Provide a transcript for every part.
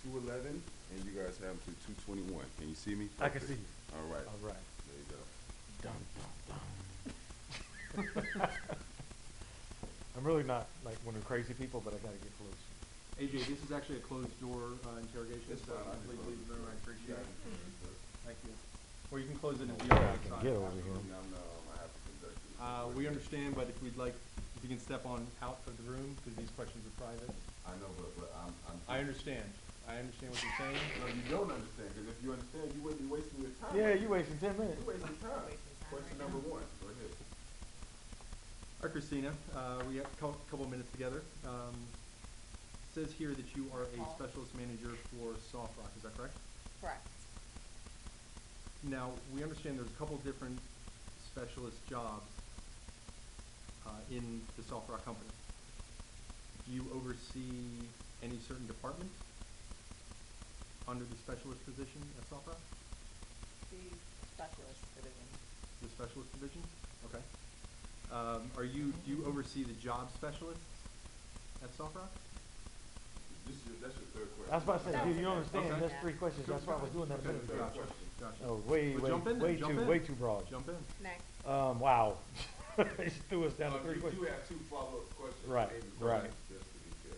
211, and you guys have them to 221. Can you see me? I can Perfect. see you. All right. All right. There you go. Dum, dum, dum. I'm really not like one of the crazy people, but I gotta get close. AJ, this is actually a closed door interrogation, It's so fine. I can please close leave it. the room. I appreciate it. Yeah. Thank you. Or you can close it if Oh, you I are can outside. get over here. Absolutely. I have to conduct this. We understand, but if you can step on out of the room, because these questions are private. I know, but I'm I understand. I understand what you're saying. No, you don't understand, because if you understand, you wouldn't be wasting your time. Yeah, you wasting 10 minutes. You're wasting time. Question right number 1. Go ahead. All right, Christina, we have a couple minutes together. Says here that you are a specialist manager for Soft Rock, is that correct? Correct. Now, we understand there's a couple different specialist jobs in the Soft Rock company. Do you oversee any certain department under the specialist position at Soft Rock? The specialist division. The specialist division? Okay. Do you oversee the job specialists at Soft Rock? That's your third question. I was about to say, That dude, was you a don't good understand. question. That's Yeah. 3 questions. That's why I was doing that a minute ago. Gotcha. Gotcha. Oh, way Well, jump in. way too broad. Jump in. Next. Wow. They just threw us down to 3 You questions. do have 2 follow-up questions. Right, maybe, right. Just to be clear.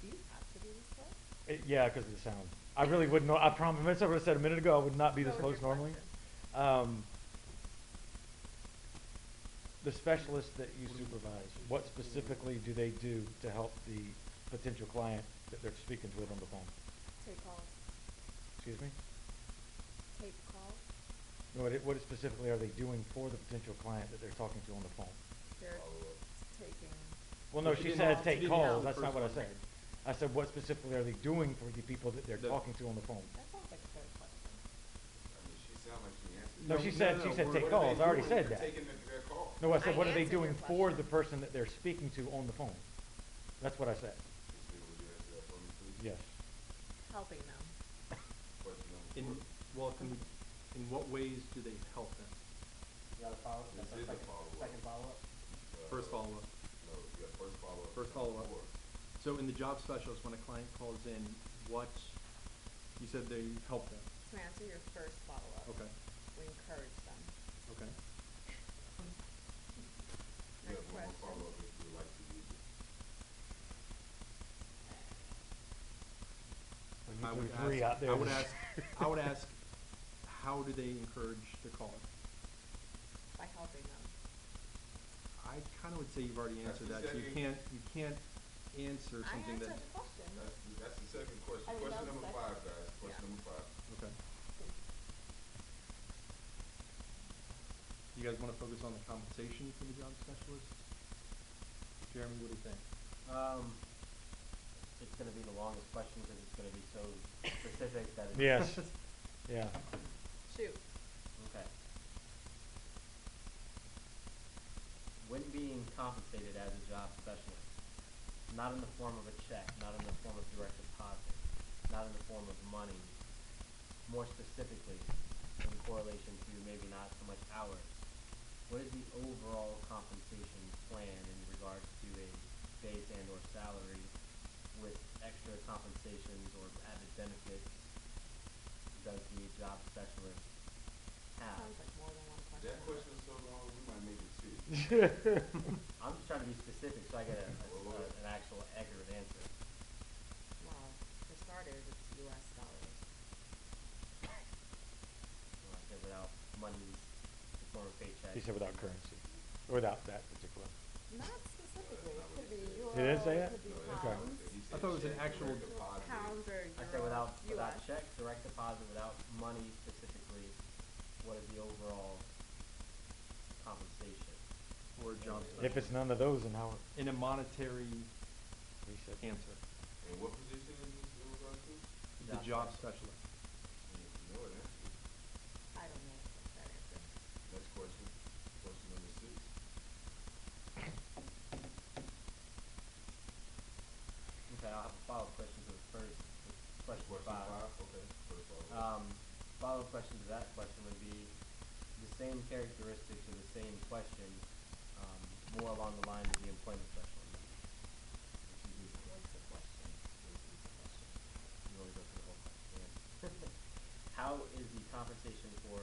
Do you have to do this first? Yeah, because of the sound. I really wouldn't know. I promise. If I would have said a minute ago, I would not be this What was close your normally. question? The specialists that you supervise, what specifically do they do to help the potential client that they're speaking with on the phone? Take calls. Excuse me? Take calls. What specifically are they doing for the potential client that they're talking to on the phone? They're taking. Well, no, She she didn't said have- take she didn't have calls. the That's not first what I one. said. I said, what specifically are they doing for the people that they're The- talking to on the phone? That sounds like a third question. I mean, she sounded like she answered. No, she said no, she said we're- take What are calls. they I already doing? said They're that. taking their call. No, I said, I what are they answered your doing for question. the person that they're speaking to on the phone? That's what I said. Christina, would you answer that for me, please? Yes. Helping them. Question number 4. In what ways do they help them? You got a follow-up? This That's is our a follow-up. second follow-up? First follow-up. No, you got first follow-up. First follow-up. 4. So in the job specialist, when a client calls in, you said they help them. To answer your first follow-up. Okay. We encourage them. Okay. You have Next one more question. follow-up if you would like to use it. I You would threw 3 out there. I would ask, how do they encourage the caller? By helping them. I kind of would say you've already That's answered the that. So you second- can't answer I something answered that. the question. That's the second question. I mean, Question that was number second. 5, guys. Question Yeah. number 5. Okay. You guys want to focus on the compensation for the job specialist? Jeremy, what do you think? It's gonna be the longest question because it's gonna be so specific that it's. Yes. Yeah. Shoot. Okay. When being compensated as a job specialist, not in the form of a check, not in the form of direct deposit, not in the form of money, more specifically, in correlation to maybe not so much hours, what is the overall compensation plan in regards to a base and or salary with extra compensations or added benefits does the job specialist have? Sounds like more than one question. That question is so long, we might make it 2. I'm just trying to be specific so I get Well, an actual accurate answer. Well, for starters, it's US dollars. Like I said, without money in the form of paycheck. He said without currency. Or without that particular. Not specifically. It could be euro. He didn't say it that? could be No, Okay. pounds. I thought it was an actual. Pounds or I euro. said without US. check, direct deposit, without money specifically, what is the overall compensation? Or job If it's none of those, then how? in a monetary He said. answer. And what position is this in regards to? The job specialist. You know it, answer. I don't know that answer. Next question. Question number 6. Okay, I'll have a follow-up question to the first, question Question 5. 5? Okay. First follow-up. Follow-up question to that question would be the same characteristics or the same question, more along the lines of the employment specialist. What's the question? Repeat the question. The compensation for,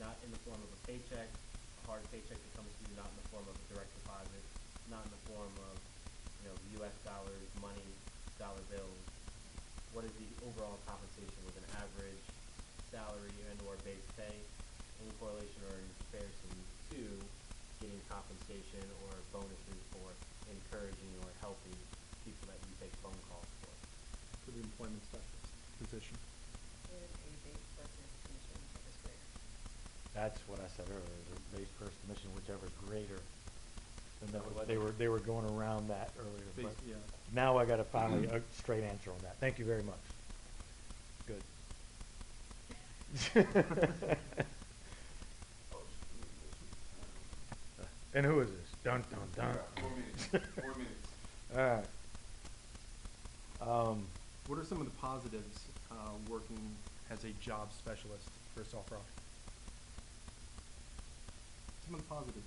not in the form of a paycheck, a hard paycheck that comes to you, not in the form of a direct deposit, not in the form of, US dollars, money, dollar bills. What is the overall compensation with an average salary and or base pay in correlation or in comparison to getting compensation or bonuses for encouraging or helping people that you take phone calls for? For the employment specialist position. With a base person commission that is greater. That's what I said earlier, is a base per commission, whichever is greater. And that was, What- they were going around that earlier, but Yeah. now I gotta finally a straight answer on that. Thank you very much. Good. And who is this? Dun, dun, dun. 4 minutes. 4 minutes. Alright. What are some of the positives working as a job specialist for Soft Rock? Some of the positives.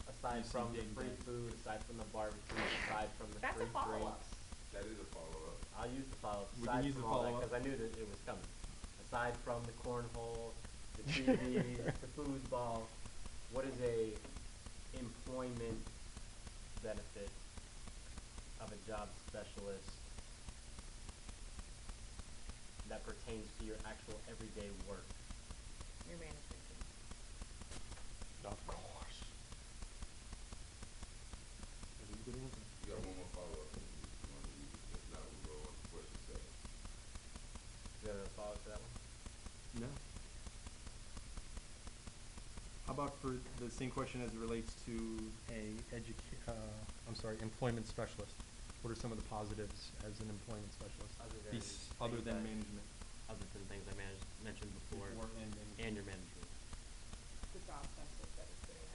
Aside You see from the day to free day. food, aside from the barbecue, aside from the That's a free follow-up. drinks. That is a follow-up. I'll use the follow-up, We can aside use from the all that, follow-up. cause I knew that it was coming. Aside from the cornhole, the TVs, the foosball, what is a employment benefit of a job specialist that pertains to your actual everyday work? Your management team. Of course. That is a good answer. You got one more follow-up. If not, we'll go on to question 7. Do you have a follow-up to that one? No. How about for the same question as it relates to employment specialist? What are some of the positives as an employment specialist? Other than management. Other than things I mentioned before, Before and management. and your management. The job specialist that is sitting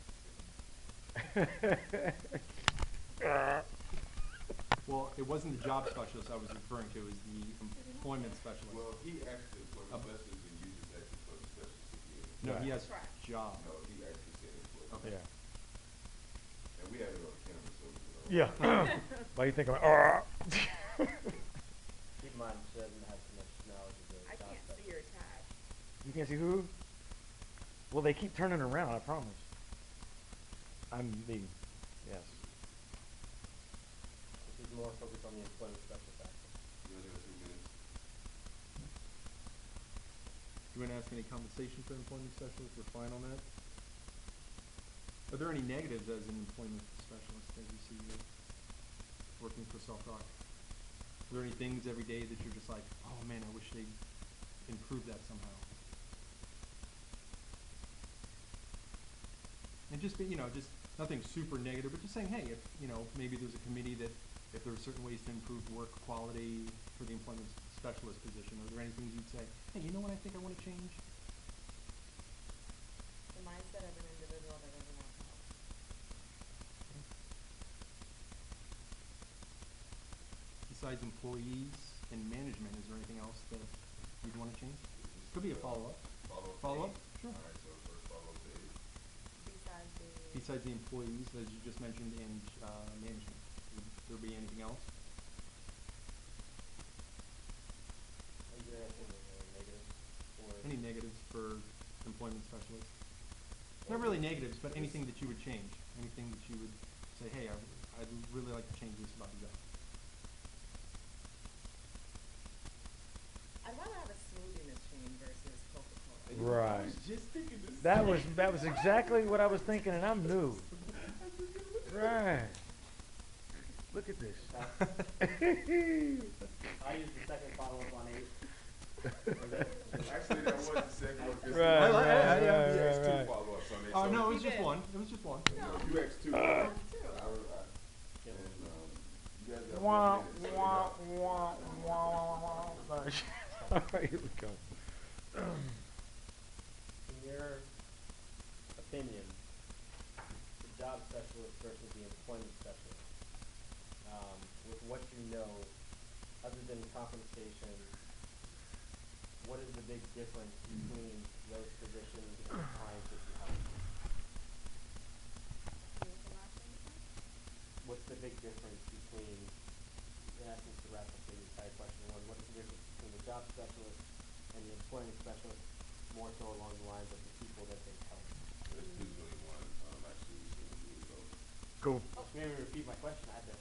next to you. Well, it wasn't the job specialist I was referring to, it was the employment specialist. Well, he actually, employment Okay. specialist and uses actually employment specialist again. No, he Yeah. has Correct. job. No, he actually said employment. Okay. Yeah. And we have it on camera, so. Yeah. Why you think I'm, Keep in mind, she doesn't have too much knowledge of the I job can't see your tab. You can't see who? Well, they keep turning around, I promise. I'm the, yes. This is more focused on the employment specialist aspect. You only got 2 minutes. Do you want to ask any compensation for employment specialist? We're fine on that. Are there any negatives as an employment specialist as you see here, working for Soft Rock? Are there any things every day that you're just like, oh man, I wish they'd improve that somehow? And just, just nothing super negative, but just saying, hey, if, maybe there's a committee that, if there are certain ways to improve work quality for the employment specialist position, are there any things you'd say, hey, you know what I think I want to change? The mindset of an individual that doesn't want to help. Besides employees and management, is there anything else that you'd want to change? Could be a follow-up. Follow-up? Sure. All right, so first follow-up to A. Besides the. Besides the employees, as you just mentioned, and management, would there be anything else? Is there anything negative or? Any negatives for employment specialists? Not really negatives, but anything that you would change, anything that you would say, hey, I'd really like to change this about the job. I'd rather have a smoothie machine versus Coca-Cola. Right. I was just thinking this. That was exactly what I was thinking, and I'm new. Right. Look at this. I used the second follow-up on 8. Actually, that was the second one. 'cause Right, you right, asked right, two right. follow-ups on it. Oh, so- no, it was You just did. one. It was just one. No, you asked 2. Two. And, Yep. you guys got Wah, 4 minutes. wah, wah, wah, wah. All right, here we go. In your opinion, the job specialist versus the employment specialist, with what you know, other than compensation, what is the big difference between those positions and the clients that you help? What's the big difference between, in essence, to wrap up the entire question one, what is the difference between the job specialist and and the employment specialist more so along the lines of the people that they help. There's 221, actually, we should move over. Cool. Maybe repeat my question, I had to